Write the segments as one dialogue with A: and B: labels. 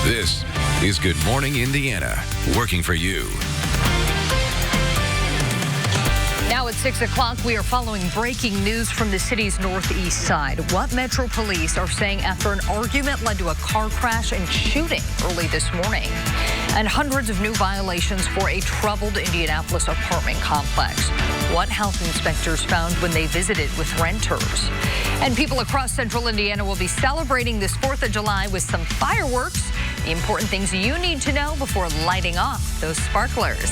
A: This is Good Morning Indiana, working for you.
B: Now at 6 o'clock, we are following breaking news from the city's northeast side. What Metro Police are saying after an argument led to a car crash and shooting early this morning. And hundreds of new violations for a troubled Indianapolis apartment complex. What health inspectors found when they visited with renters. And people across central Indiana will be celebrating this 4th of July with some fireworks. The important things you need to know before lighting off those sparklers.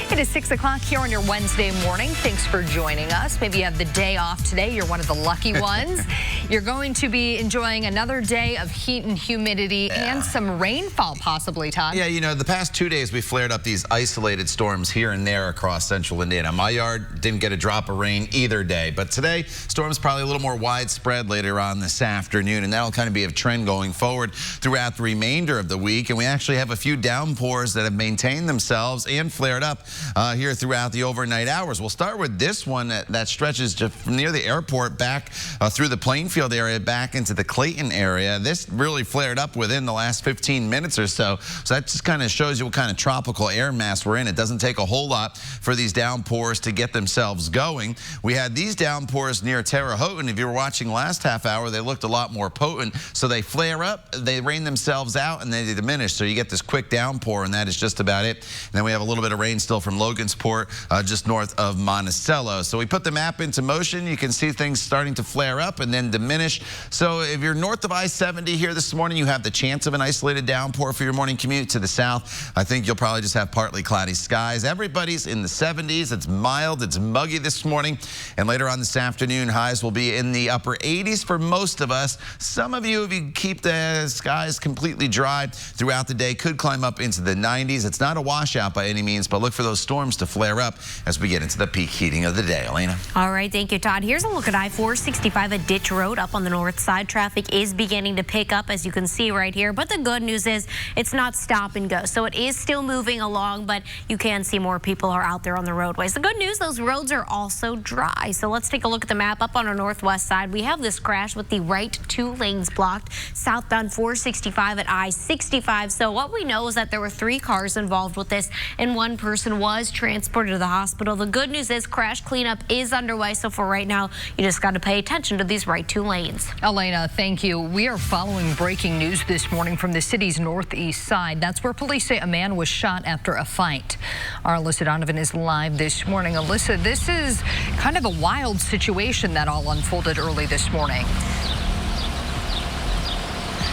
B: It is 6 o'clock here on your Wednesday morning. Thanks for joining us. Maybe you have the day off today. You're one of the lucky ones. You're going to be enjoying another day of heat and humidity and some rainfall possibly, Todd.
C: Yeah, you know, the past 2 days we flared up these isolated storms here and there across central Indiana. My yard didn't get a drop of rain either day, but today storms probably a little more widespread later on this afternoon, and that'll kind of be a trend going forward throughout the remainder of the week. And we actually have a few downpours that have maintained themselves and flared up here throughout the overnight hours. We'll start with this one that stretches just from near the airport back through the Plainfield area back into the Clayton area. This really flared up within the last 15 minutes or so. So that just kind of shows you what kind of tropical air mass we're in. It doesn't take a whole lot for these downpours to get themselves going. We had these downpours near Terre Haute, and if you were watching last half hour, they looked a lot more potent. So they flare up, they rain themselves out, and then they diminish. So you get this quick downpour, and that is just about it. And then we have a little bit of rain still from Logansport, just north of Monticello. So we put the map into motion. You can see things starting to flare up and then diminish. So if you're north of I-70 here this morning, you have the chance of an isolated downpour for your morning commute. To the south, I think you'll probably just have partly cloudy skies. Everybody's in the 70s. It's mild. It's muggy this morning. And later on this afternoon, highs will be in the upper 80s for most of us. Some of you, if you keep the skies completely dry throughout the day, could climb up into the 90s. It's not a washout by any means, but look for those storms to flare up as we get into the peak heating of the day. Elena.
D: All right, thank you, Todd. Here's a look at I-465 at Ditch Road up on the north side. Traffic is beginning to pick up, as you can see right here. But the good news is it's not stop and go. So it is still moving along, but you can see more people are out there on the roadways. The good news, those roads are also dry. So let's take a look at the map. Up on our northwest side, we have this crash with the right 2 lanes blocked southbound 465 at I-65. So what we know is that there were 3 cars involved with this, and 1 person was transported to the hospital. The good news is crash cleanup is underway. So for right now, you just got to pay attention to these right 2 lanes.
B: Elena, thank you. We are following breaking news this morning from the city's northeast side. That's where police say a man was shot after a fight. Our Alyssa Donovan is live this morning. Alyssa, this is kind of a wild situation that all unfolded early this morning.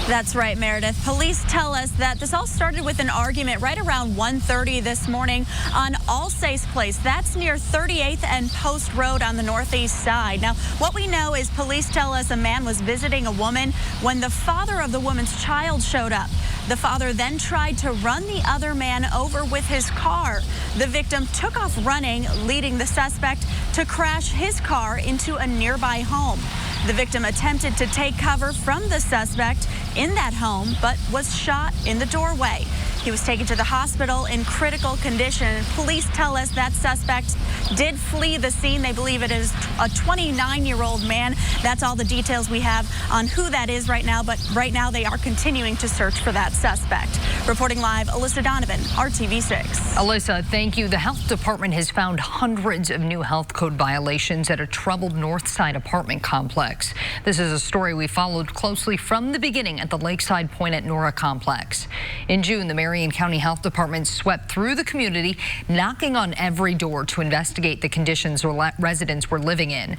E: That's right, Meredith. Police tell us that this all started with an argument right around 1:30 this morning on Alsace Place. That's near 38th and Post Road on the northeast side. Now, what we know is police tell us a man was visiting a woman when the father of the woman's child showed up. The father then tried to run the other man over with his car. The victim took off running, leading the suspect to crash his car into a nearby home. The victim attempted to take cover from the suspect in that home, but was shot in the doorway. He was taken to the hospital in critical condition. Police tell us that suspect did flee the scene. They believe it is a 29-year-old man. That's all the details we have on who that is right now, but right now they are continuing to search for that suspect. Reporting live, Alyssa Donovan, RTV6.
B: Alyssa, thank you. The health department has found hundreds of new health code violations at a troubled north side apartment complex. This is a story we followed closely from the beginning at the Lakeside Point at Nora complex. In June, the Marion County Health Department swept through the community, knocking on every door to investigate the conditions residents were living in.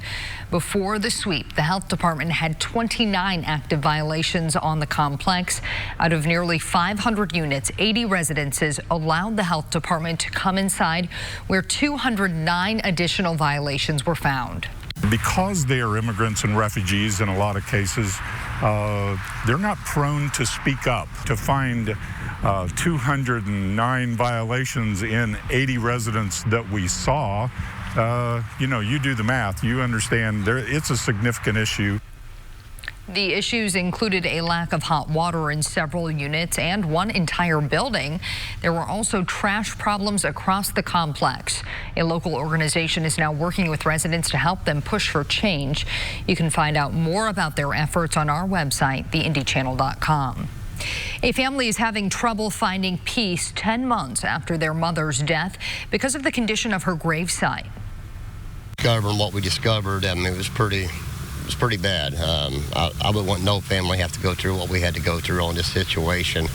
B: Before the sweep, the health department had 29 active violations on the complex. Out of nearly 500 units, 80 residences allowed the health department to come inside, where 209 additional violations were found.
F: Because they are immigrants and refugees in a lot of cases, they're not prone to speak up. To find 209 violations in 80 residents that we saw, you know, you do the math, you understand it's a significant issue.
B: The issues included a lack of hot water in several units and one entire building. There were also trash problems across the complex. A local organization is now working with residents to help them push for change. You can find out more about their efforts on our website, theindychannel.com. A family is having trouble finding peace 10 months after their mother's death because of the condition of her gravesite.
G: Discovering what we discovered, I mean, it was pretty bad. I would want no family have to go through what we had to go through on this situation.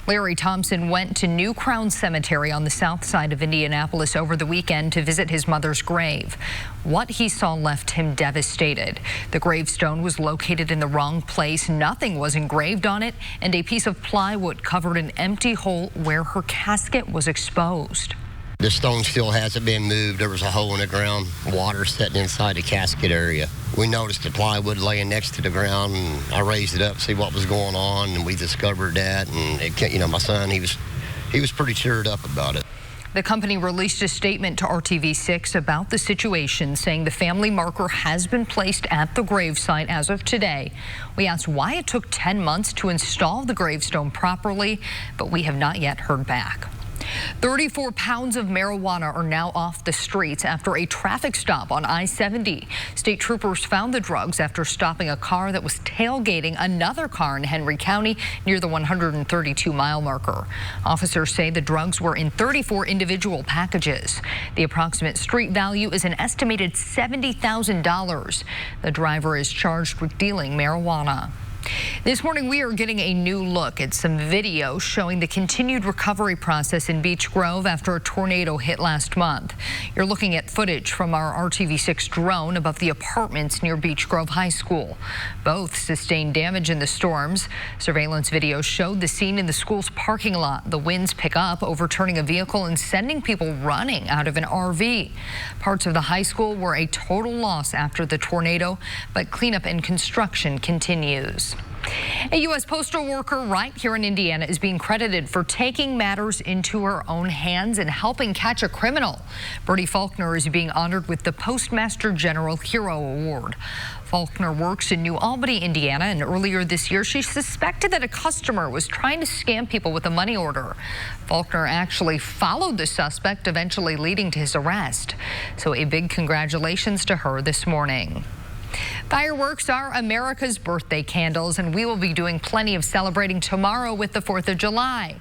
B: Larry Thompson went to New Crown Cemetery on the south side of Indianapolis over the weekend to visit his mother's grave. What he saw left him devastated. The gravestone was located in the wrong place. Nothing was engraved on it, and a piece of plywood covered an empty hole where her casket was exposed.
G: The stone still hasn't been moved. There was a hole in the ground, water sitting inside the casket area. We noticed the plywood laying next to the ground, and I raised it up to see what was going on, and we discovered that. And my son, he was pretty cheered up about it.
B: The company released a statement to RTV6 about the situation, saying the family marker has been placed at the gravesite as of today. We asked why it took 10 months to install the gravestone properly, but we have not yet heard back. 34 pounds of marijuana are now off the streets after a traffic stop on I-70. State troopers found the drugs after stopping a car that was tailgating another car in Henry County near the 132-mile marker. Officers say the drugs were in 34 individual packages. The approximate street value is an estimated $70,000. The driver is charged with dealing marijuana. This morning, we are getting a new look at some video showing the continued recovery process in Beech Grove after a tornado hit last month. You're looking at footage from our RTV6 drone above the apartments near Beech Grove High School. Both sustained damage in the storms. Surveillance video showed the scene in the school's parking lot. The winds pick up, overturning a vehicle and sending people running out of an RV. Parts of the high school were a total loss after the tornado, but cleanup and construction continues. A U.S. postal worker right here in Indiana is being credited for taking matters into her own hands and helping catch a criminal. Bertie Faulkner is being honored with the Postmaster General Hero Award. Faulkner works in New Albany, Indiana, and earlier this year she suspected that a customer was trying to scam people with a money order. Faulkner actually followed the suspect, eventually leading to his arrest. So a big congratulations to her this morning. Fireworks are America's birthday candles, and we will be doing plenty of celebrating tomorrow with the 4th of July.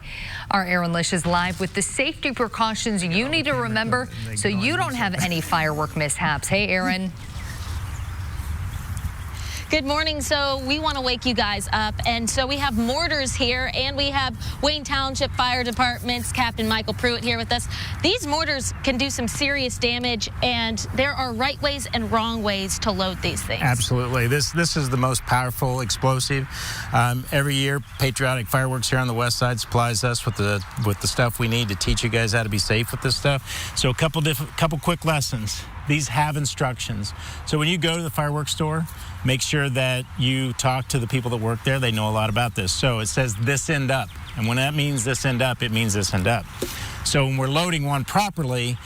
B: Our Aaron Lish is live with the safety precautions you need to remember so you don't have any firework mishaps. Hey, Aaron.
H: Good morning. So we want to wake you guys up, and so we have mortars here, and we have Wayne Township Fire Department's Captain Michael Pruitt here with us. These mortars can do some serious damage, and there are right ways and wrong ways to load these things.
I: Absolutely. This is the most powerful explosive. Every year, Patriotic Fireworks here on the west side supplies us with the stuff we need to teach you guys how to be safe with this stuff. So a couple quick lessons. These have instructions. So when you go to the fireworks store, make sure that you talk to the people that work there. They know a lot about this. So it says this end up. And when that means this end up, it means this end up. So when we're loading one properly,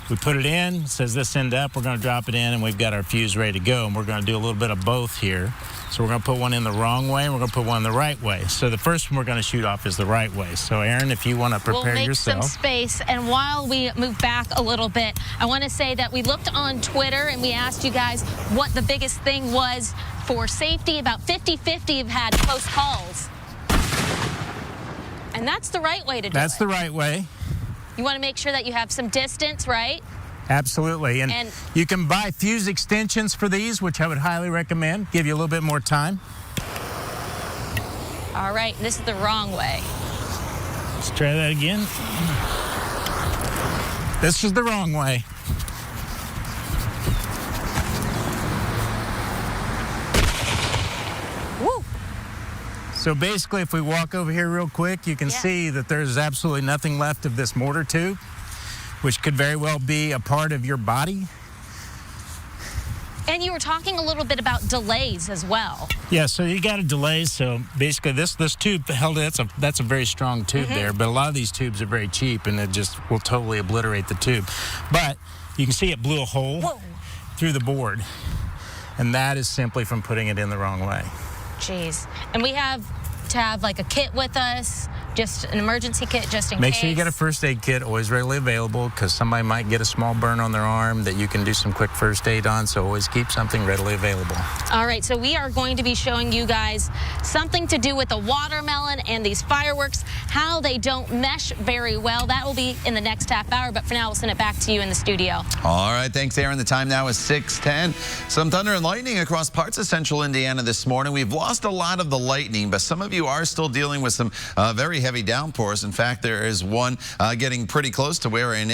I: we put it in, it says this end up, we're going to drop it in, and we've got our fuse ready to go. And we're going to do a little bit of both here. So we're going to put one in the wrong way, and we're going to put one the right way. So the first one we're going to shoot off is the right way. So Aaron, if you want to prepare yourself.
H: We'll make some space, and while we move back a little bit, I want to say that we looked on Twitter and we asked you guys what the biggest thing was for safety. About 50-50 have had close calls. And that's the right way to do it.
I: That's the right way.
H: You want to make sure that you have some distance, right?
I: Absolutely. And you can buy fuse extensions for these, which I would highly recommend. Give you a little bit more time.
H: All right, this is the wrong way.
I: Let's try that again. This is the wrong way.
H: Woo!
I: So basically, if we walk over here real quick, you can see that there's absolutely nothing left of this mortar tube, which could very well be a part of your body.
H: And you were talking a little bit about delays as well.
I: Yeah, so you got a delay. So basically, this tube held it. That's a very strong tube there. But a lot of these tubes are very cheap, and it just will totally obliterate the tube. But you can see it blew a hole through the board, and that is simply from putting it in the wrong way.
H: Jeez. And we have to have like a kit with us, just an emergency kit just in case.
I: Make sure you get a first aid kit always readily available, because somebody might get a small burn on their arm that you can do some quick first aid on, so always keep something readily available.
H: All right, so we are going to be showing you guys something to do with the watermelon and these fireworks, how they don't mesh very well. That will be in the next half hour, but for now, we'll send it back to you in the studio.
C: All right, thanks, Aaron. The time now is 6:10. Some thunder and lightning across parts of central Indiana this morning. We've lost a lot of the lightning, but some of you are still dealing with some very heavy downpours. In fact, there is one getting pretty close to where Aaron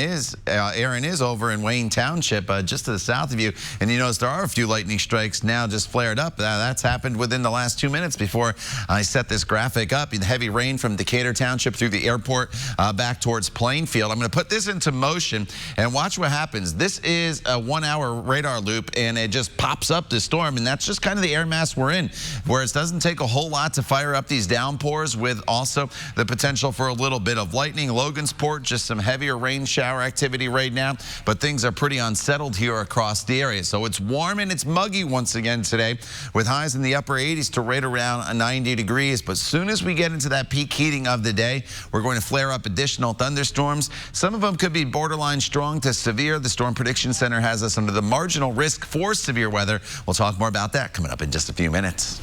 C: is over in Wayne Township, just to the south of you. And you notice there are a few lightning strikes now just flared up. That's happened within the last 2 minutes before I set this graphic up. The heavy rain from Decatur Township through the airport back towards Plainfield. I'm going to put this into motion and watch what happens. This is a 1-hour radar loop, and it just pops up this storm, and that's just kind of the air mass we're in, where it doesn't take a whole lot to fire up these downpours, with also the potential for a little bit of lightning. Logansport, just some heavier rain shower activity right now, but things are pretty unsettled here across the area. So it's warm and it's muggy once again today, with highs in the upper 80s to right around 90 degrees. But as soon as we get into that peak heating of the day, we're going to flare up additional thunderstorms. Some of them could be borderline strong to severe. The Storm Prediction Center has us under the marginal risk for severe weather. We'll talk more about that coming up in just a few minutes.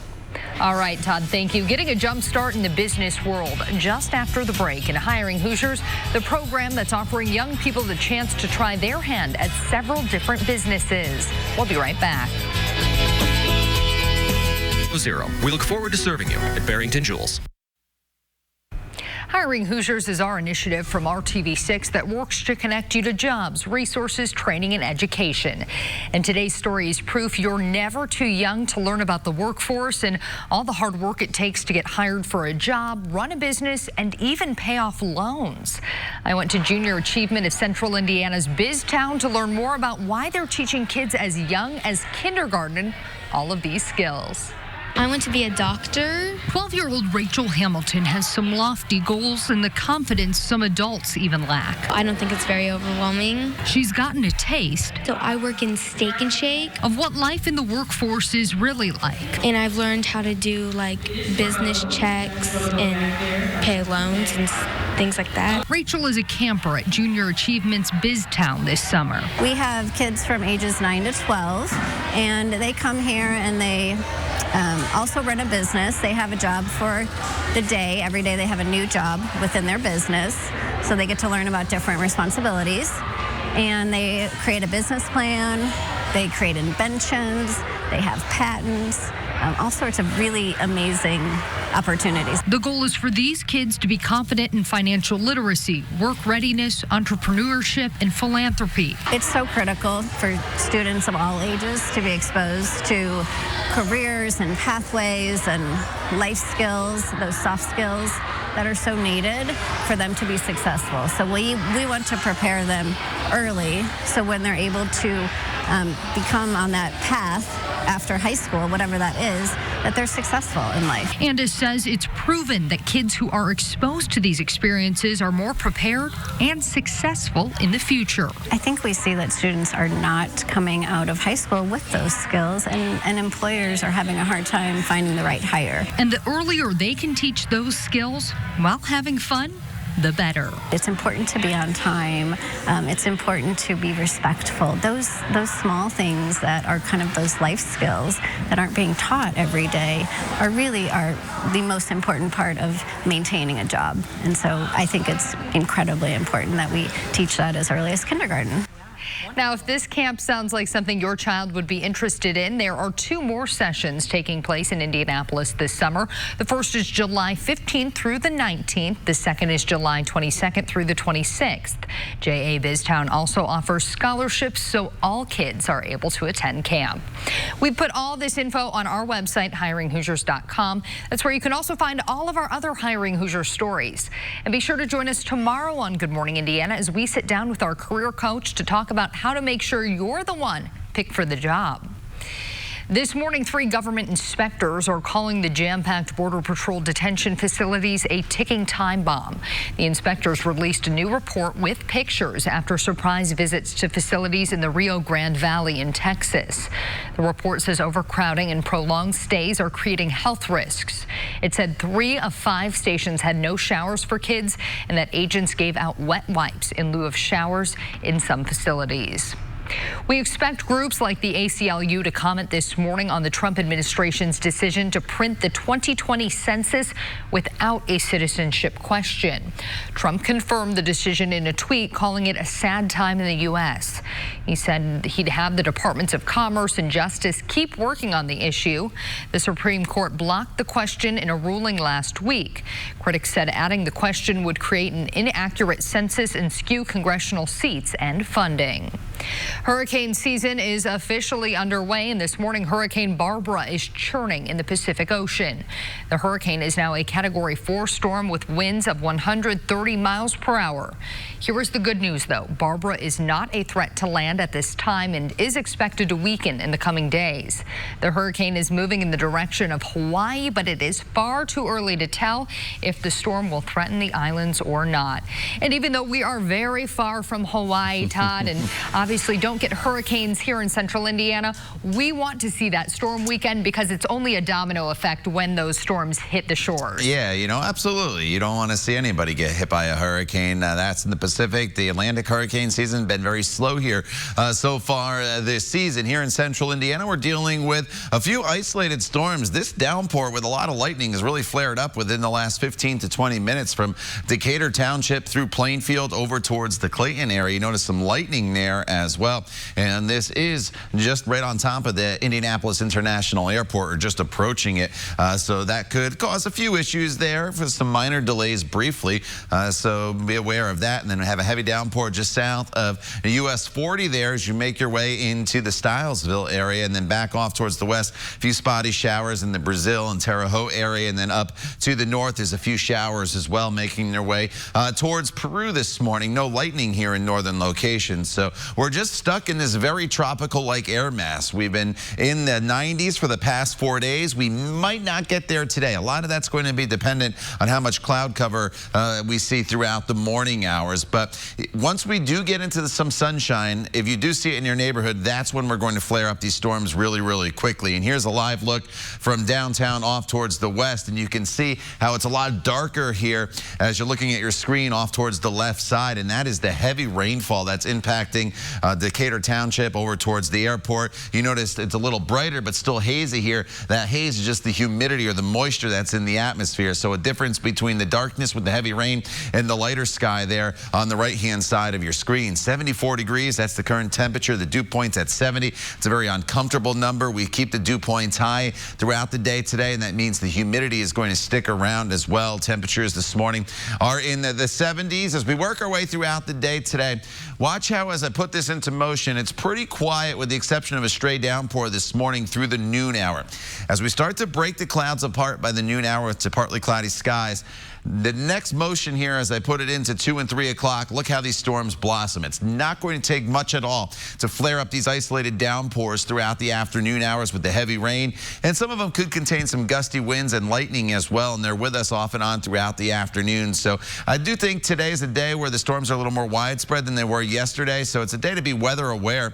B: All right, Todd, thank you. Getting a jump start in the business world just after the break, and Hiring Hoosiers, the program that's offering young people the chance to try their hand at several different businesses. We'll be right back.
J: Zero. We look forward to serving you at Barrington Jewels.
B: Hiring Hoosiers is our initiative from RTV6 that works to connect you to jobs, resources, training, and education. And today's story is proof you're never too young to learn about the workforce and all the hard work it takes to get hired for a job, run a business, and even pay off loans. I went to Junior Achievement of Central Indiana's BizTown to learn more about why they're teaching kids as young as kindergarten all of these skills.
K: I want to be a doctor.
B: 12-year-old Rachel Hamilton has some lofty goals and the confidence some adults even lack.
K: I don't think it's very overwhelming.
B: She's gotten a taste.
K: So I work in Steak and Shake.
B: Of what life in the workforce is really like.
K: And I've learned how to do like business checks and pay loans and things like that.
B: Rachel is a camper at Junior Achievement's BizTown this summer.
L: We have kids from ages 9 to 12, and they come here and they also run a business. They have a job for the day. Every day they have a new job within their business, so they get to learn about different responsibilities. And they create a business plan, they create inventions, they have patents, all sorts of really amazing opportunities.
B: The goal is for these kids to be confident in financial literacy, work readiness, entrepreneurship, and philanthropy.
L: It's so critical for students of all ages to be exposed to careers and pathways and life skills, those soft skills that are so needed for them to be successful. So we want to prepare them early, so when they're able to become on that path after high school, whatever that is, that they're successful in life.
B: Andis says it's proven that kids who are exposed to these experiences are more prepared and successful in the future.
L: I think we see that students are not coming out of high school with those skills, and employers are having a hard time finding the right hire.
B: And the earlier they can teach those skills while having fun, the better.
L: It's important to be on time. It's important to be respectful. Those small things that are kind of those life skills that aren't being taught every day are the most important part of maintaining a job. And so I think it's incredibly important that we teach that as early as kindergarten.
B: Now, if this camp sounds like something your child would be interested in, there are 2 more sessions taking place in Indianapolis this summer. The first is July 15th through the 19th. The second is July 22nd through the 26th. JA BizTown also offers scholarships, so all kids are able to attend camp. We put all this info on our website, hiringhoosiers.com. That's where you can also find all of our other Hiring Hoosiers stories. And be sure to join us tomorrow on Good Morning Indiana as we sit down with our career coach to talk about how to make sure you're the one picked for the job. This morning, 3 government inspectors are calling the jam-packed Border Patrol detention facilities a ticking time bomb. The inspectors released a new report with pictures after surprise visits to facilities in the Rio Grande Valley in Texas. The report says overcrowding and prolonged stays are creating health risks. It said 3 of 5 stations had no showers for kids and that agents gave out wet wipes in lieu of showers in some facilities. We expect groups like the ACLU to comment this morning on the Trump administration's decision to print the 2020 census without a citizenship question. Trump confirmed the decision in a tweet, calling it a sad time in the U.S. He said he'd have the Departments of Commerce and Justice keep working on the issue. The Supreme Court blocked the question in a ruling last week. Critics said adding the question would create an inaccurate census and skew congressional seats and funding. Hurricane season is officially underway, and this morning Hurricane Barbara is churning in the Pacific Ocean. The hurricane is now a Category 4 storm with winds of 130 miles per hour. Here is the good news, though. Barbara is not a threat to land at this time and is expected to weaken in the coming days. The hurricane is moving in the direction of Hawaii, but it is far too early to tell if the storm will threaten the islands or not. And even though we are very far from Hawaii, Todd, and obviously don't get hurricanes here in central Indiana, we want to see that storm weekend because it's only a domino effect when those storms hit the shores.
C: Yeah, you know, absolutely. You don't want to see anybody get hit by a hurricane. That's in the Pacific. The Atlantic hurricane season has been very slow here so far this season. Here in central Indiana, we're dealing with a few isolated storms. This downpour with a lot of lightning has really flared up within the last 15 to 20 minutes from Decatur Township through Plainfield over towards the Clayton area. You notice some lightning there as well. And this is just right on top of the Indianapolis International Airport, or just approaching it. So that could cause a few issues there for some minor delays briefly. So be aware of that. And then we have a heavy downpour just south of US 40 there as you make your way into the Stylesville area, and then back off towards the west. A few spotty showers in the Brazil and Terre Haute area, and then up to the north there's a few showers as well making their way towards Peru this morning. No lightning here in northern locations. So we're just stuck in this very tropical-like air mass. We've been in the 90s for the past 4 days. We might not get there today. A lot of that's going to be dependent on how much cloud cover we see throughout the morning hours. But once we do get into some sunshine, if you do see it in your neighborhood, that's when we're going to flare up these storms really, really quickly. And here's a live look from downtown off towards the west, and you can see how it's a lot darker here as you're looking at your screen off towards the left side, and that is the heavy rainfall that's impacting Decatur Township over towards the airport. You notice it's a little brighter but still hazy here. That haze is just the humidity or the moisture that's in the atmosphere. So a difference between the darkness with the heavy rain and the lighter sky there on the right-hand side of your screen. 74 degrees, that's the current temperature. The dew point's at 70. It's a very uncomfortable number. We keep the dew points high throughout the day today, and that means the humidity is going to stick around as well. Temperatures this morning are in the 70s. As we work our way throughout the day today, watch how as I put this into motion, it's pretty quiet with the exception of a stray downpour this morning through the noon hour. As we start to break the clouds apart by the noon hour to partly cloudy skies, the next motion here, as I put it into 2 and 3 o'clock, look how these storms blossom. It's not going to take much at all to flare up these isolated downpours throughout the afternoon hours with the heavy rain. And some of them could contain some gusty winds and lightning as well, and they're with us off and on throughout the afternoon. So I do think today is a day where the storms are a little more widespread than they were yesterday. So it's a day to be weather aware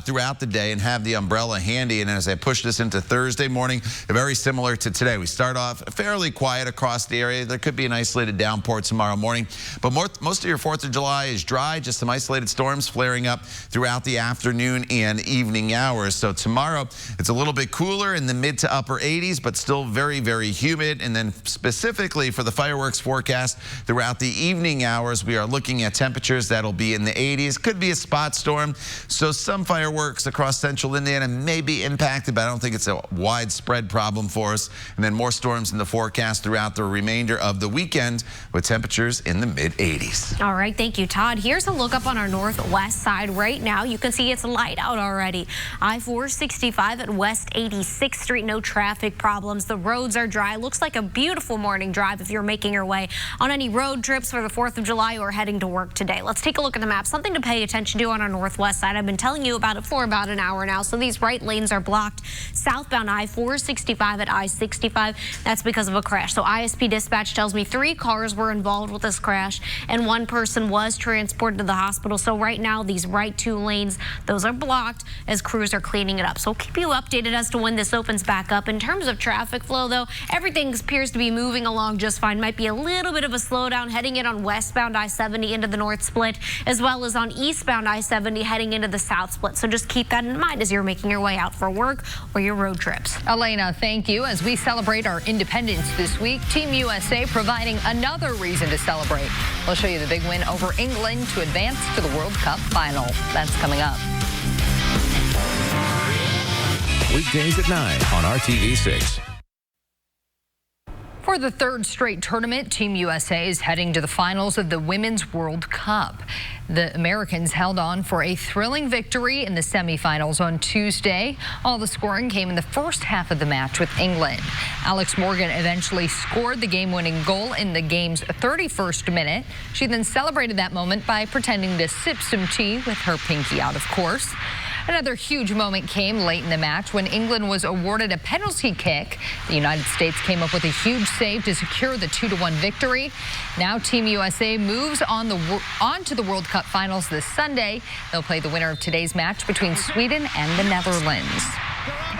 C: throughout the day and have the umbrella handy. And as I push this into Thursday morning, very similar to today. We start off fairly quiet across the area. There could be an isolated downpour tomorrow morning, but most of your 4th of July is dry, just some isolated storms flaring up throughout the afternoon and evening hours. So tomorrow it's a little bit cooler in the mid to upper 80s, but still very, very humid. And then specifically for the fireworks forecast throughout the evening hours, we are looking at temperatures that'll be in the 80s. Could be a spot storm, so some fireworks across central Indiana may be impacted, but I don't think it's a widespread problem for us. And then more storms in the forecast throughout the remainder of the weekend with temperatures in the mid-80s.
D: All right, thank you, Todd. Here's a look up on our northwest side right now. You can see it's light out already. I-465 at West 86th Street, no traffic problems. The roads are dry. Looks like a beautiful morning drive if you're making your way on any road trips for the 4th of July or heading to work today. Let's take a look at the map. Something to pay attention to on our northwest side. I've been telling you about it for about an hour now. So these right lanes are blocked. Southbound I-465 at I-65. That's because of a crash. So ISP dispatch tells me 3 cars were involved with this crash and 1 person was transported to the hospital. So right now, these right 2 lanes, those are blocked as crews are cleaning it up. So we'll keep you updated as to when this opens back up. In terms of traffic flow, though, everything appears to be moving along just fine. Might be a little bit of a slowdown heading in on westbound I-70 into the north split, as well as on eastbound I-70 heading into the south split. So just keep that in mind as you're making your way out for work or your road trips.
B: Elena, thank you. As we celebrate our independence this week, Team USA providing another reason to celebrate. We'll show you the big win over England to advance to the World Cup final. That's coming up.
A: Weekdays at 9 on RTV6.
B: For the 3rd straight tournament, Team USA is heading to the finals of the Women's World Cup. The Americans held on for a thrilling victory in the semifinals on Tuesday. All the scoring came in the first half of the match with England. Alex Morgan eventually scored the game-winning goal in the game's 31st minute. She then celebrated that moment by pretending to sip some tea with her pinky out, of course. Another huge moment came late in the match when England was awarded a penalty kick. The United States came up with a huge save to secure the 2-1 victory. Now Team USA moves on to the World Cup finals this Sunday. They'll play the winner of today's match between Sweden and the Netherlands.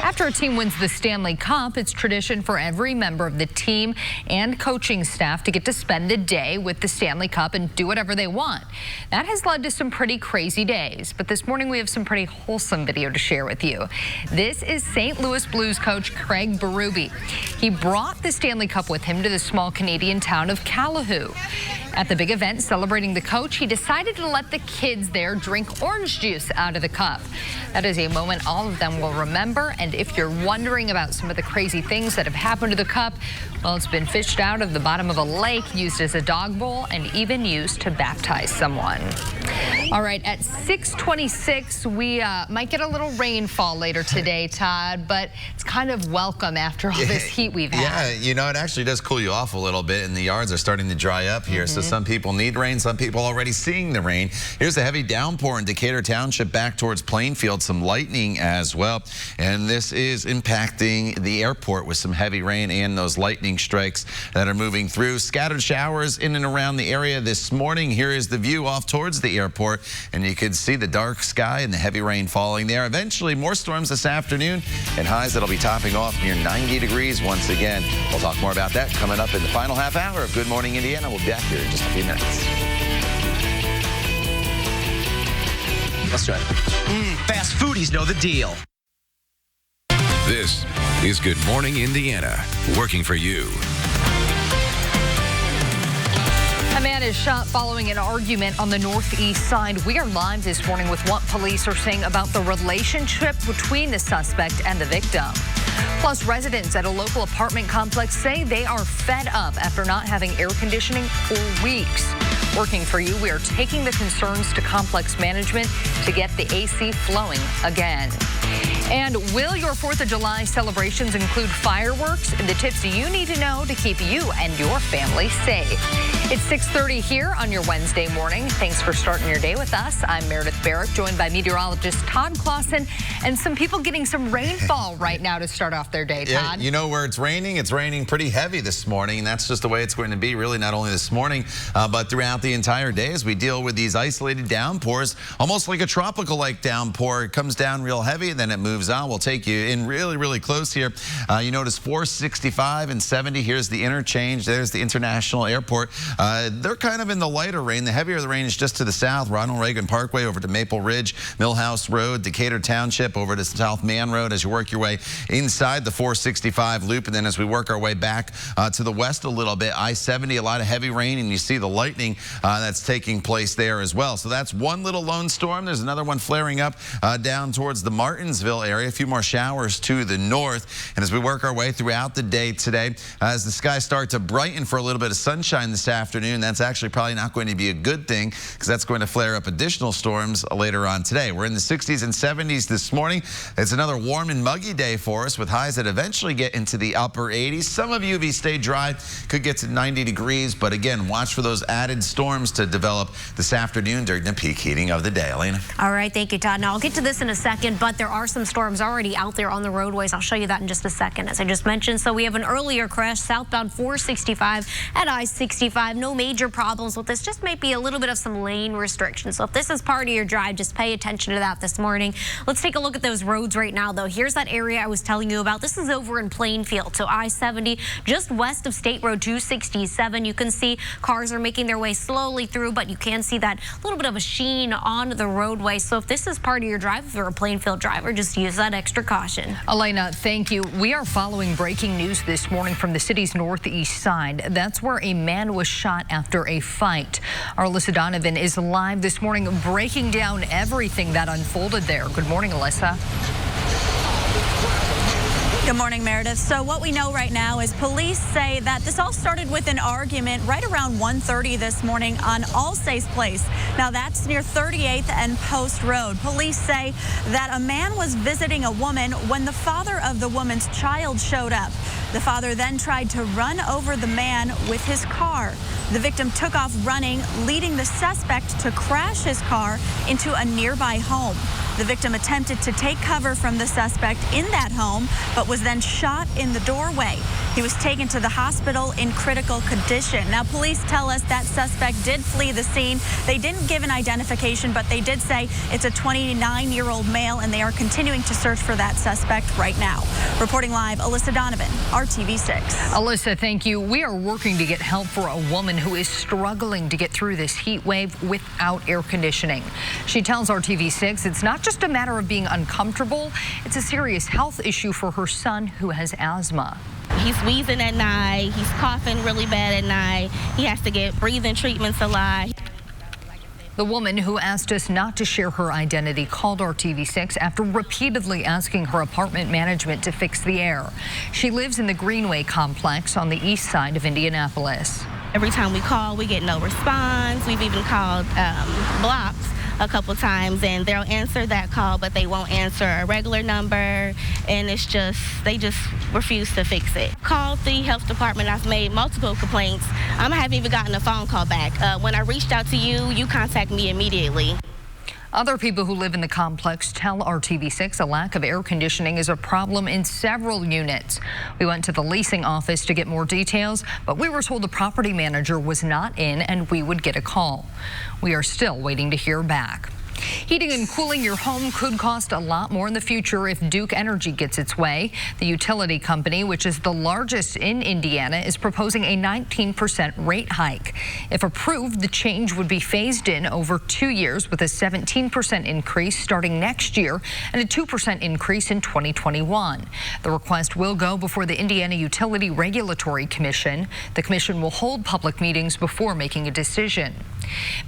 B: After a team wins the Stanley Cup, it's tradition for every member of the team and coaching staff to get to spend a day with the Stanley Cup and do whatever they want. That has led to some pretty crazy days, but this morning we have some pretty wholesome video to share with you. This is St. Louis Blues coach Craig Berube. He brought the Stanley Cup with him to the small Canadian town of Calahoo. At the big event celebrating the coach, he decided to let the kids there drink orange juice out of the cup. That is a moment all of them will remember. And if you're wondering about some of the crazy things that have happened to the cup, well, it's been fished out of the bottom of a lake, used as a dog bowl, and even used to baptize someone. All right, at 6:26, we might get a little rainfall later today, Todd, but it's kind of welcome after all this heat we've had.
C: Yeah, you know, it actually does cool you off a little bit, and the yards are starting to dry up here. So some people need rain, some people already seeing the rain. Here's a heavy downpour in Decatur Township back towards Plainfield, some lightning as well. And this is impacting the airport with some heavy rain and those lightning strikes that are moving through. Scattered showers in and around the area this morning. Here is the view off towards the airport, and you can see the dark sky and the heavy rain falling there. Eventually, more storms this afternoon and highs that'll be topping off near 90 degrees once again. We'll talk more about that coming up in the final half hour of Good Morning Indiana. We'll be back here in just a few minutes.
J: Let's try it. Fast foodies know the deal.
A: This is Good Morning Indiana, working for you.
B: A man is shot following an argument on the northeast side. We are live this morning with what police are saying about the relationship between the suspect and the victim. Plus, residents at a local apartment complex say they are fed up after not having air conditioning for weeks. Working for you, we are taking the concerns to complex management to get the AC flowing again. And will your 4th of July celebrations include fireworks? The tips you need to know to keep you and your family safe. It's 6:30 here on your Wednesday morning. Thanks for starting your day with us. I'm Meredith Barrett, joined by meteorologist Todd Clausen, and some people getting some rainfall right now to start off their day, Todd.
C: Yeah, you know where it's raining pretty heavy this morning, and that's just the way it's going to be really not only this morning, but throughout the entire day as we deal with these isolated downpours, almost like a tropical-like downpour. It comes down real heavy, and then it moves on. We'll take you in really, really close here. You notice 465 and 70. Here's the interchange. There's the International Airport. They're kind of in the lighter rain. The heavier the rain is just to the south. Ronald Reagan Parkway over to Maple Ridge, Millhouse Road, Decatur Township over to South Man Road as you work your way inside the 465 loop. And then as we work our way back to the west a little bit, I-70, a lot of heavy rain, and you see the lightning that's taking place there as well. So that's one little lone storm. There's another one flaring up down towards the Martinsville area. A few more showers to the north. And as we work our way throughout the day today, as the skies start to brighten for a little bit of sunshine this afternoon, that's actually probably not going to be a good thing because that's going to flare up additional storms later on today. We're in the 60s and 70s this morning. It's another warm and muggy day for us with highs that eventually get into the upper 80s. Some of you, if you stay dry, could get to 90 degrees. But again, watch for those added storms to develop this afternoon during the peak heating of the day. Elena.
D: All right, thank you, Todd. Now, I'll get to this in a second, but there are some storms already out there on the roadways. I'll show you that in just a second, as I just mentioned. So we have an earlier crash southbound 465 at I-65. No major problems with this, just might be a little bit of some lane restrictions. So if this is part of your drive, just pay attention to that this morning. Let's take a look at those roads right now, though. Here's that area I was telling you about. This is over in Plainfield, so I-70, just west of State Road 267. You can see cars are making their way slowly through, but you can see that little bit of a sheen on the roadway. So if this is part of your drive, if you're a Plainfield driver, just use that extra caution.
B: Elena, thank you. We are following breaking news this morning from the city's northeast side. That's where a man was shot after a fight. Our Alyssa Donovan is live this morning breaking down everything that unfolded there. Good morning, Alyssa.
E: Good morning, Meredith. So what we know right now is police say that this all started with an argument right around 1:30 this morning on Alsace Place. Now that's near 38th and Post Road. Police say that a man was visiting a woman when the father of the woman's child showed up. The father then tried to run over the man with his car. The victim took off running, leading the suspect to crash his car into a nearby home. The victim attempted to take cover from the suspect in that home, but was then shot in the doorway. He was taken to the hospital in critical condition. Now, police tell us that suspect did flee the scene. They didn't give an identification, but they did say it's a 29-year-old male, and they are continuing to search for that suspect right now. Reporting live, Alyssa Donovan, RTV6.
B: Alyssa, thank you. We are working to get help for a woman who is struggling to get through this heat wave without air conditioning. She tells RTV6 it's not just a matter of being uncomfortable, it's a serious health issue for her son who has asthma.
M: He's wheezing at night, he's coughing really bad at night, he has to get breathing treatments a lot.
B: The woman who asked us not to share her identity called RTV6 after repeatedly asking her apartment management to fix the air. She lives in the Greenway complex on the east side of Indianapolis.
M: Every time we call, we get no response. We've even called blocks a couple times, and they'll answer that call, but they won't answer a regular number, and it's just, they just refuse to fix it. Called the health department. I've made multiple complaints. I haven't even gotten a phone call back. When I reached out to you, you contacted me immediately.
B: Other people who live in the complex tell RTV6 a lack of air conditioning is a problem in several units. We went to the leasing office to get more details, but we were told the property manager was not in and we would get a call. We are still waiting to hear back. Heating and cooling your home could cost a lot more in the future if Duke Energy gets its way. The utility company, which is the largest in Indiana, is proposing a 19% rate hike. If approved, the change would be phased in over 2 years with a 17% increase starting next year and a 2% increase in 2021. The request will go before the Indiana Utility Regulatory Commission. The commission will hold public meetings before making a decision.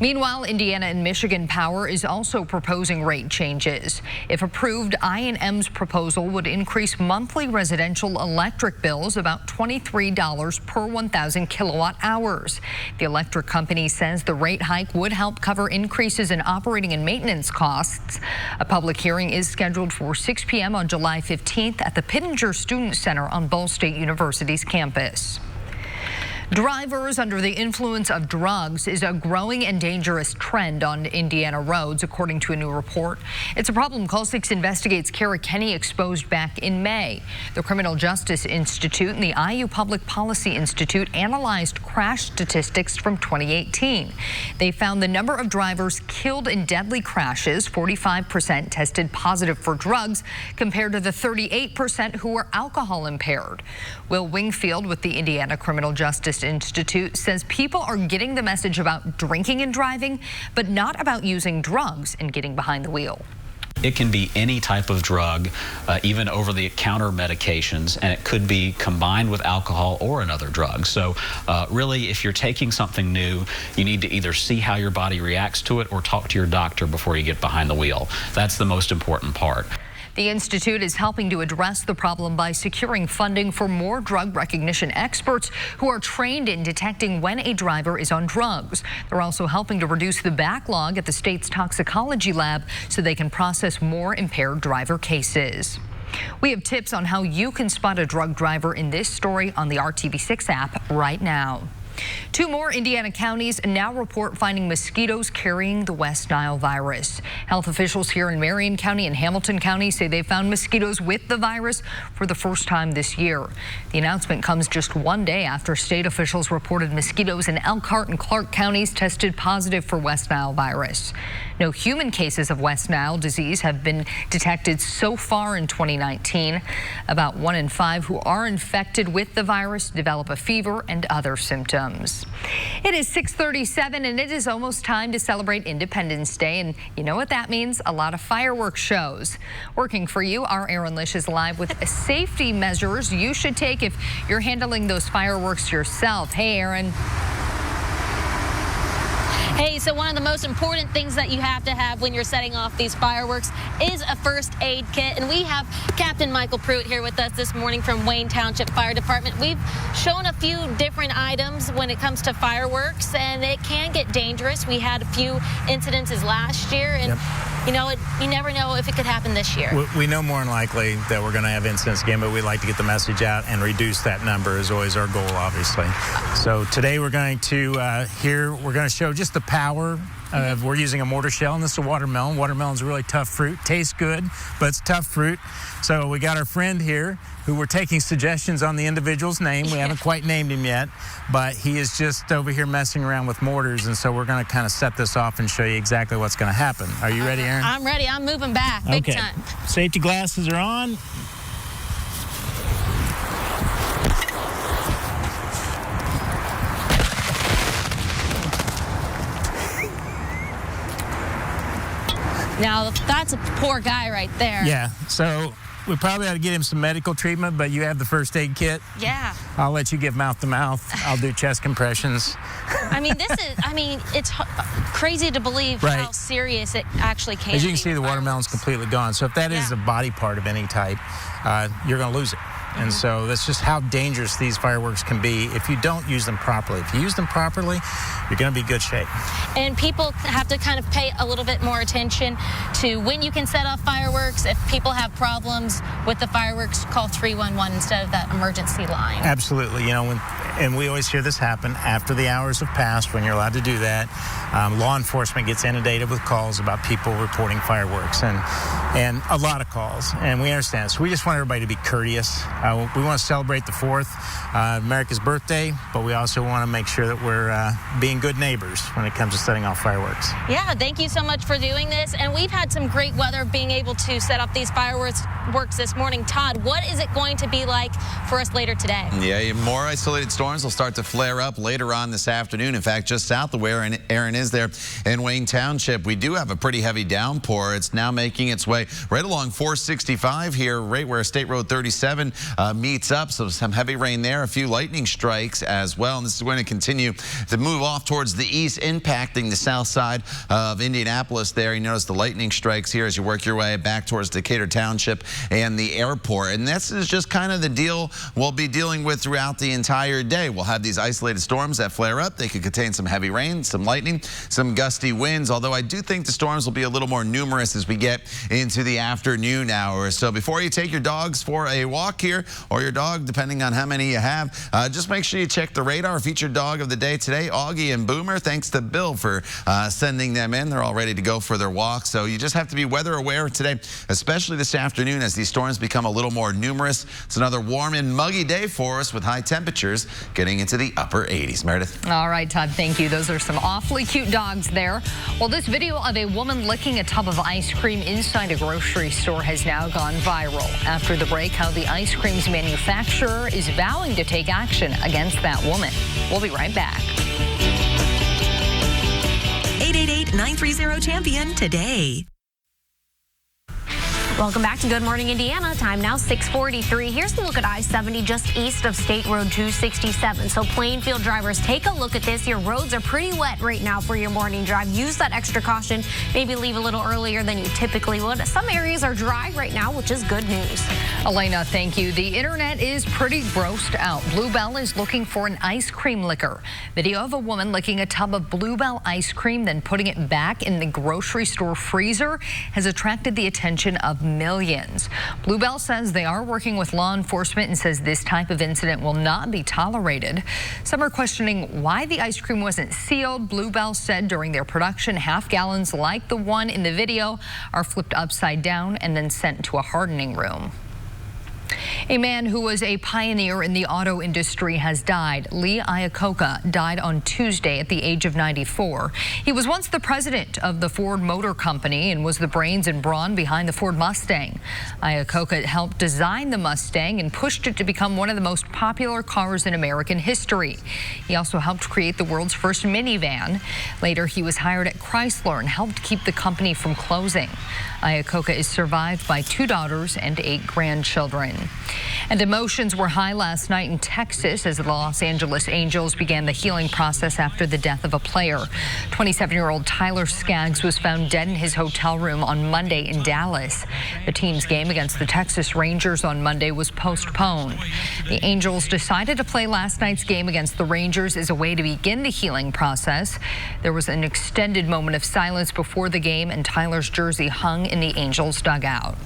B: Meanwhile, Indiana and Michigan Power is also proposing rate changes. If approved, I&M's proposal would increase monthly residential electric bills about $23 per 1,000 kilowatt hours. The electric company says the rate hike would help cover increases in operating and maintenance costs. A public hearing is scheduled for 6 p.m. on July 15th at the Pittenger Student Center on Ball State University's campus. Drivers under the influence of drugs is a growing and dangerous trend on Indiana roads, according to a new report. It's a problem Call 6 Investigates Kara Kenny exposed back in May. The Criminal Justice Institute and the IU Public Policy Institute analyzed crash statistics from 2018. They found the number of drivers killed in deadly crashes, 45% tested positive for drugs, compared to the 38% who were alcohol impaired. Will Wingfield with the Indiana Criminal Justice Institute says people are getting the message about drinking and driving, but not about using drugs and getting behind the wheel.
N: It can be any type of drug, even over-the-counter medications, and it could be combined with alcohol or another drug. So really, if you're taking something new, you need to either see how your body reacts to it or talk to your doctor before you get behind the wheel. That's the most important part.
B: The institute is helping to address the problem by securing funding for more drug recognition experts who are trained in detecting when a driver is on drugs. They're also helping to reduce the backlog at the state's toxicology lab so they can process more impaired driver cases. We have tips on how you can spot a drug driver in this story on the RTV6 app right now. 2 more Indiana counties now report finding mosquitoes carrying the West Nile virus. Health officials here in Marion County and Hamilton County say they found mosquitoes with the virus for the first time this year. The announcement comes just 1 day after state officials reported mosquitoes in Elkhart and Clark counties tested positive for West Nile virus. No human cases of West Nile disease have been detected so far in 2019. About 1 in 5 who are infected with the virus develop a fever and other symptoms. It is 6:37 and it is almost time to celebrate Independence Day, and you know what that means, a lot of fireworks shows. Working for you, our Aaron Lish is live with safety measures you should take if you're handling those fireworks yourself. Hey, Aaron.
H: Hey, so one of the most important things that you have to have when you're setting off these fireworks is a first aid kit. And we have Captain Michael Pruitt here with us this morning from Wayne Township Fire Department. We've shown a few different items when it comes to fireworks, and it can get dangerous. We had a few incidences last year, and you know, you never know if it could happen this year.
I: We know more than likely that we're going to have incidents again, but we like to get the message out and reduce that number is always our goal, obviously. So today we're going to show just the power. We're using a mortar shell, and this is a watermelon. Watermelon's a really tough fruit. Tastes good, but it's tough fruit. So we got our friend here who we're taking suggestions on the individual's name. We haven't quite named him yet, but he is just over here messing around with mortars, and so we're going to kind of set this off and show you exactly what's going to happen. Are you ready, Aaron?
H: I'm ready. I'm moving back big time.
I: Safety glasses are on.
H: Now, that's a poor guy right there.
I: Yeah, so we probably ought to get him some medical treatment, but you have the first aid kit.
H: Yeah.
I: I'll let you give mouth to mouth. I'll do chest compressions.
H: I mean, it's crazy to believe how serious it actually can be.
I: As you can see, the watermelon's completely gone. So if that is a body part of any type, you're going to lose it. And so that's just how dangerous these fireworks can be if you don't use them properly. If you use them properly, you're going to be in good shape.
H: And people have to kind of pay a little bit more attention to when you can set off fireworks. If people have problems with the fireworks, call 311 instead of that emergency line.
I: Absolutely. You know, and we always hear this happen after the hours have passed when you're allowed to do that. Law enforcement gets inundated with calls about people reporting fireworks and a lot of calls. And we understand. So we just want everybody to be courteous. We want to celebrate the 4th, America's birthday, but we also want to make sure that we're being good neighbors when it comes to setting off fireworks.
H: Yeah, thank you so much for doing this. And we've had some great weather being able to set off these fireworks this morning. Todd, what is it going to be like for us later today?
C: Yeah, more isolated storms will start to flare up later on this afternoon. In fact, just south of where Aaron is there in Wayne Township, we do have a pretty heavy downpour. It's now making its way right along 465 here, right where State Road 37 meets up. So some heavy rain there, a few lightning strikes as well. And this is going to continue to move off towards the east, impacting the south side of Indianapolis there. You notice the lightning strikes here as you work your way back towards Decatur Township and the airport. And this is just kind of the deal we'll be dealing with throughout the entire day. We'll have these isolated storms that flare up. They could contain some heavy rain, some lightning, some gusty winds, although I do think the storms will be a little more numerous as we get into the afternoon hours. So before you take your dogs for a walk here, or your dog, depending on how many you have, just make sure you check the radar. Featured dog of the day today, Augie and Boomer. Thanks to Bill for sending them in. They're all ready to go for their walk. So you just have to be weather aware today, especially this afternoon as these storms become a little more numerous. It's another warm and muggy day for us with high temperatures getting into the upper 80s. Meredith.
B: All right, Todd, thank you. Those are some awfully cute dogs there. Well, this video of a woman licking a tub of ice cream inside a grocery store has now gone viral. After the break, how the ice cream's manufacturer is vowing to take action against that woman. We'll be right back.
O: 888-930-CHAMPION today.
D: Welcome back to Good Morning Indiana. Time now 6:43. Here's a look at I-70 just east of State Road 267. So Plainfield drivers, take a look at this. Your roads are pretty wet right now for your morning drive. Use that extra caution. Maybe leave a little earlier than you typically would. Some areas are dry right now, which is good news.
B: Elena, thank you. The internet is pretty grossed out. Bluebell is looking for an ice cream licker. Video of a woman licking a tub of Bluebell ice cream, then putting it back in the grocery store freezer has attracted the attention of millions. Bluebell says they are working with law enforcement and says this type of incident will not be tolerated. Some are questioning why the ice cream wasn't sealed. Bluebell said during their production, half gallons like the one in the video are flipped upside down and then sent to a hardening room. A man who was a pioneer in the auto industry has died. Lee Iacocca died on Tuesday at the age of 94. He was once the president of the Ford Motor Company and was the brains and brawn behind the Ford Mustang. Iacocca helped design the Mustang and pushed it to become one of the most popular cars in American history. He also helped create the world's first minivan. Later, he was hired at Chrysler and helped keep the company from closing. Iacocca is survived by 2 daughters and 8 grandchildren. And emotions were high last night in Texas as the Los Angeles Angels began the healing process after the death of a player. 27-year-old Tyler Skaggs was found dead in his hotel room on Monday in Dallas. The team's game against the Texas Rangers on Monday was postponed. The Angels decided to play last night's game against the Rangers as a way to begin the healing process. There was an extended moment of silence before the game, and Tyler's jersey hung in the Angels dugout.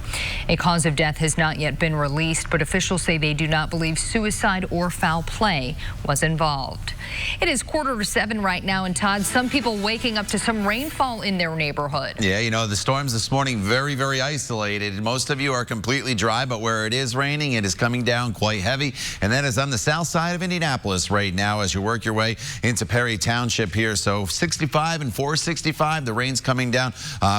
B: A cause of death has not yet been released, but officials say they do not believe suicide or foul play was involved. It is 6:45 right now, and Todd, some people waking up to some rainfall in their neighborhood.
C: Yeah, you know, the storms this morning, very, very isolated. Most of you are completely dry, but where it is raining, it is coming down quite heavy. And that is on the south side of Indianapolis right now as you work your way into Perry Township here. So 65 and 465, the rain's coming down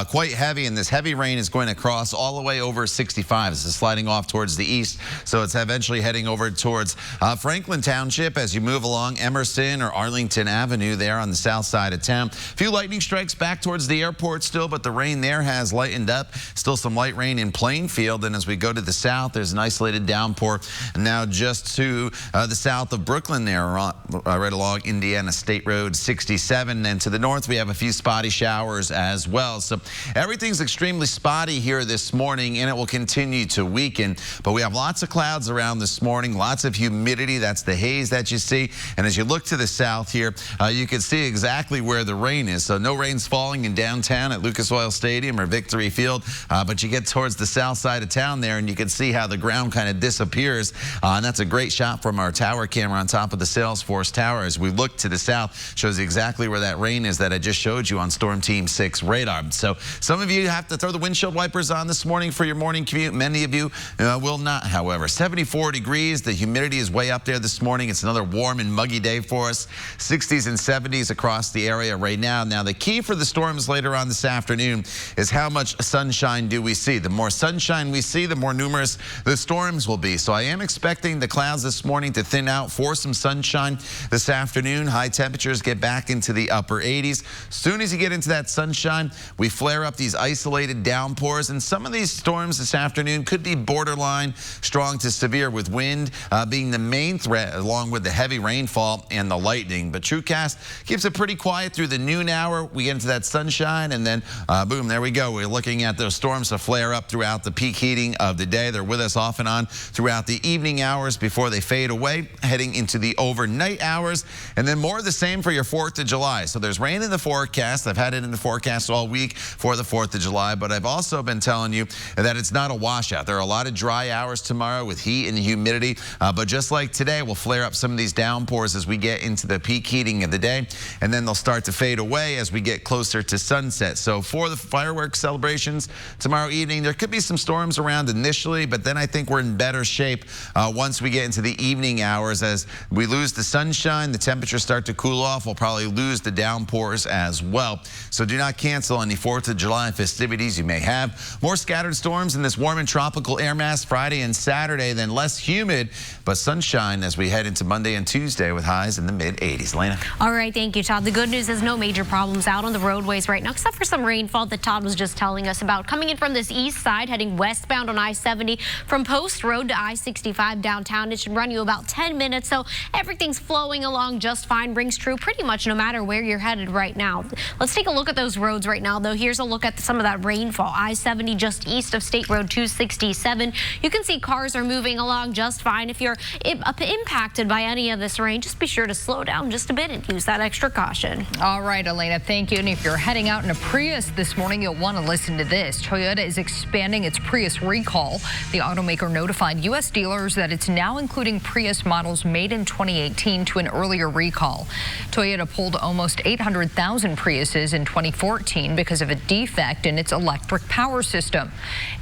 C: quite heavy, and this heavy rain is going to cross all the way over 65. This is sliding off towards the east, so it's eventually heading over towards Franklin Township as you move along Emerson or Arlington Avenue there on the south side of town. A few lightning strikes back towards the airport still, but the rain there has lightened up. Still some light rain in Plainfield, and as we go to the south, there's an isolated downpour now just to the south of Brooklyn there, right along Indiana State Road 67. And to the north, we have a few spotty showers as well. So everything's extremely spotty here this morning, and it will continue to weaken. But we have lots of clouds around this morning, lots of humidity. That's the haze that you see. And as you look to the south here, you can see exactly where the rain is. So no rain's falling in downtown at Lucas Oil Stadium or Victory Field, but you get towards the south side of town there, and you can see how the ground kind of disappears. And that's a great shot from our tower camera on top of the Salesforce Tower. As we look to the south, shows exactly where that rain is that I just showed you on Storm Team 6 radar. So some of you have to throw the windshield wipers on this morning for your morning commute. Many of you will not, however. 74 degrees. The humidity is way up there this morning. It's another warm and muggy day for us. 60s and 70s across the area right now. Now, the key for the storms later on this afternoon is how much sunshine do we see. The more sunshine we see, the more numerous the storms will be. So I am expecting the clouds this morning to thin out for some sunshine this afternoon. High temperatures get back into the upper 80s. As soon as you get into that sunshine, we flare up these isolated downpours, and some of these storms this afternoon could be borderline strong to severe, with wind being the main threat along with the heavy rainfall and the lightning. But TrueCast keeps it pretty quiet through the noon hour. We get into that sunshine, and then boom, there we go. We're looking at those storms to flare up throughout the peak heating of the day. They're with us off and on throughout the evening hours before they fade away, heading into the overnight hours, and then more of the same for your 4th of July. So there's rain in the forecast. I've had it in the forecast all week for the 4th of July, but I've also been telling you that it's not a washout. There are a lot of dry hours tomorrow with heat and humidity, but just like today, we'll flare up some of these downpours as we get into the peak heating of the day, and then they'll start to fade away as we get closer to sunset. So for the fireworks celebrations tomorrow evening, there could be some storms around initially, but then I think we're in better shape once we get into the evening hours. As we lose the sunshine, the temperatures start to cool off. We'll probably lose the downpours as well. So do not cancel any 4th of July festivities you may have. More scattered storms in this warm and tropical air mass Friday and Saturday. Saturday, then less humid, but sunshine as we head into Monday and Tuesday with highs in the mid-80s. Lena.
D: All right, thank you, Todd. The good news is no major problems out on the roadways right now, except for some rainfall that Todd was just telling us about. Coming in from this east side, heading westbound on I-70 from Post Road to I-65 downtown. It should run you about 10 minutes, so everything's flowing along just fine. Rings true pretty much no matter where you're headed right now. Let's take a look at those roads right now, though. Here's a look at some of that rainfall. I-70 just east of State Road 267. You can see cars are moving along just fine. If you're impacted by any of this rain, just be sure to slow down just a bit and use that extra caution.
B: All right, Elena, thank you. And if you're heading out in a Prius this morning, you'll want to listen to this. Toyota is expanding its Prius recall. The automaker notified U.S. dealers that it's now including Prius models made in 2018 to an earlier recall. Toyota pulled almost 800,000 Priuses in 2014 because of a defect in its electric power system.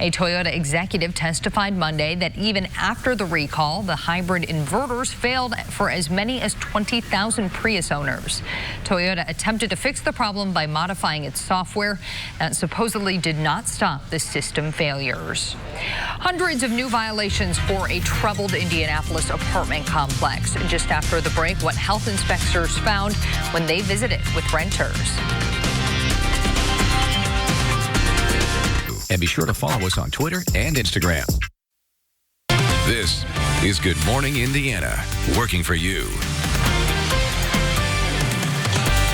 B: A Toyota executive testified Monday that even after the recall, the hybrid inverters failed for as many as 20,000 Prius owners. Toyota attempted to fix the problem by modifying its software. That supposedly did not stop the system failures. Hundreds of new violations for a troubled Indianapolis apartment complex. Just after the break, what health inspectors found when they visited with renters.
A: And be sure to follow us on Twitter and Instagram. This is Good Morning Indiana, working for you.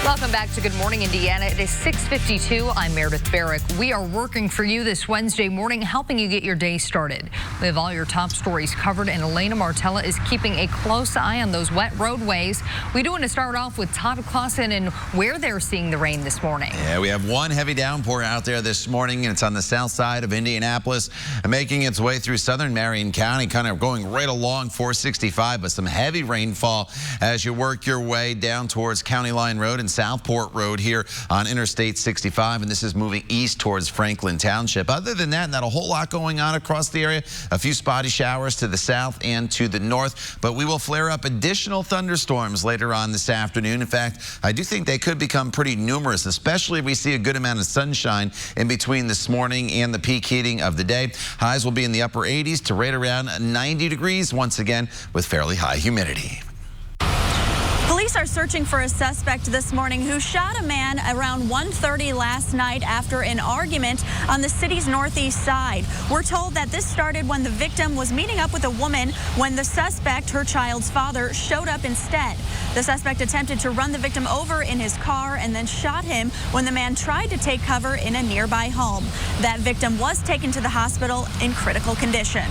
B: Welcome back to Good Morning Indiana. It is 6:52. I'm Meredith Barrick. We are working for you this Wednesday morning, helping you get your day started. We have all your top stories covered, and Elena Martella is keeping a close eye on those wet roadways. We do want to start off with Todd Clausen and where they're seeing the rain this morning.
C: Yeah, we have one heavy downpour out there this morning, and it's on the south side of Indianapolis, making its way through southern Marion County, kind of going right along 465, but some heavy rainfall as you work your way down towards County Line Road and Southport Road here on Interstate 65, and this is moving east towards Franklin Township. Other than that, not a whole lot going on across the area. A few spotty showers to the south and to the north, but we will flare up additional thunderstorms later on this afternoon. In fact, I do think they could become pretty numerous, especially if we see a good amount of sunshine in between this morning and the peak heating of the day. Highs will be in the upper 80s to right around 90 degrees once again with fairly high humidity.
E: Police are searching for a suspect this morning who shot a man around 1:30 last night after an argument on the city's northeast side. We're told that this started when the victim was meeting up with a woman when the suspect, her child's father, showed up instead. The suspect attempted to run the victim over in his car and then shot him when the man tried to take cover in a nearby home. That victim was taken to the hospital in critical condition.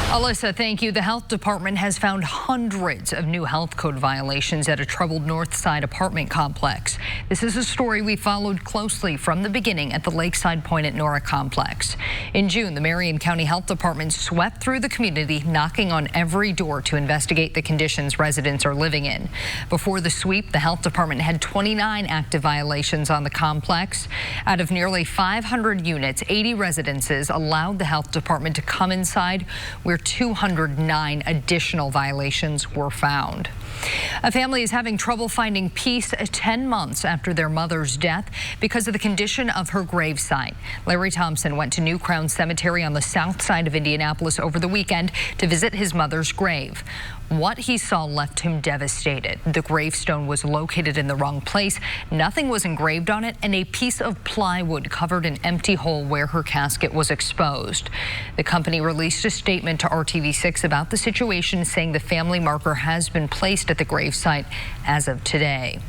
B: Alyssa, thank you. The health department has found hundreds of new health code violations at a troubled North Side apartment complex. This is a story we followed closely from the beginning at the Lakeside Point at Nora complex. In June, the Marion County Health Department swept through the community, knocking on every door to investigate the conditions residents are living in. Before the sweep, the health department had 29 active violations on the complex. Out of nearly 500 units, 80 residences allowed the health department to come inside, where 209 additional violations were found. A family is having trouble finding peace 10 months after their mother's death because of the condition of her gravesite. Larry Thompson went to New Crown Cemetery on the south side of Indianapolis over the weekend to visit his mother's grave. What he saw left him devastated. The gravestone was located in the wrong place. Nothing was engraved on it, and a piece of plywood covered an empty hole where her casket was exposed. The company released a statement to RTV6 about the situation, saying the family marker has been placed at the gravesite as of today.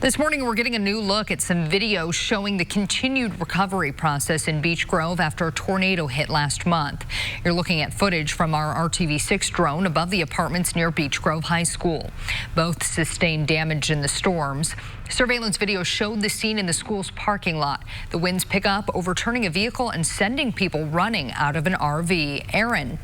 B: This morning, we're getting a new look at some video showing the continued recovery process in Beech Grove after a tornado hit last month. You're looking at footage from our RTV6 drone above the apartments near Beech Grove High School. Both sustained damage in the storms. Surveillance video showed the scene in the school's parking lot. The winds pick up, overturning a vehicle and sending people running out of an RV. Aaron.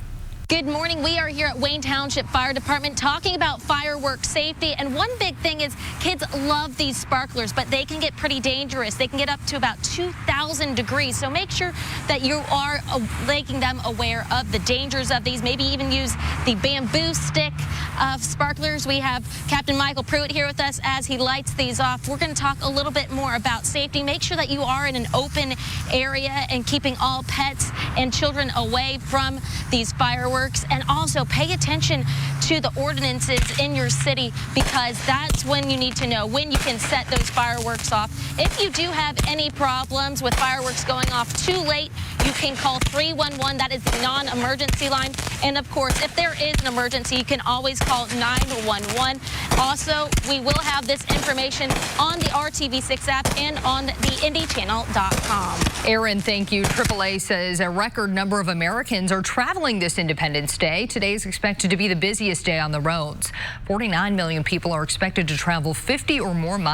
H: Good morning. We are here at Wayne Township Fire Department talking about fireworks safety. And one big thing is kids love these sparklers, but they can get pretty dangerous. They can get up to about 2,000 degrees. So make sure that you are making them aware of the dangers of these. Maybe even use the bamboo stick of sparklers. We have Captain Michael Pruitt here with us as he lights these off. We're going to talk a little bit more about safety. Make sure that you are in an open area and keeping all pets and children away from these fireworks. fireworks, and also pay attention to the ordinances in your city, because that's when you need to know when you can set those fireworks off. If you do have any problems with fireworks going off too late, you can call 311. That is the non-emergency line. And of course, if there is an emergency, you can always call 911. Also, we will have this information on the RTV6 app and on the IndyChannel.com.
B: Aaron, thank you. AAA says a record number of Americans are traveling this Independence Day. Today is expected to be the busiest day on the roads. 49 million people are expected to travel 50 or more miles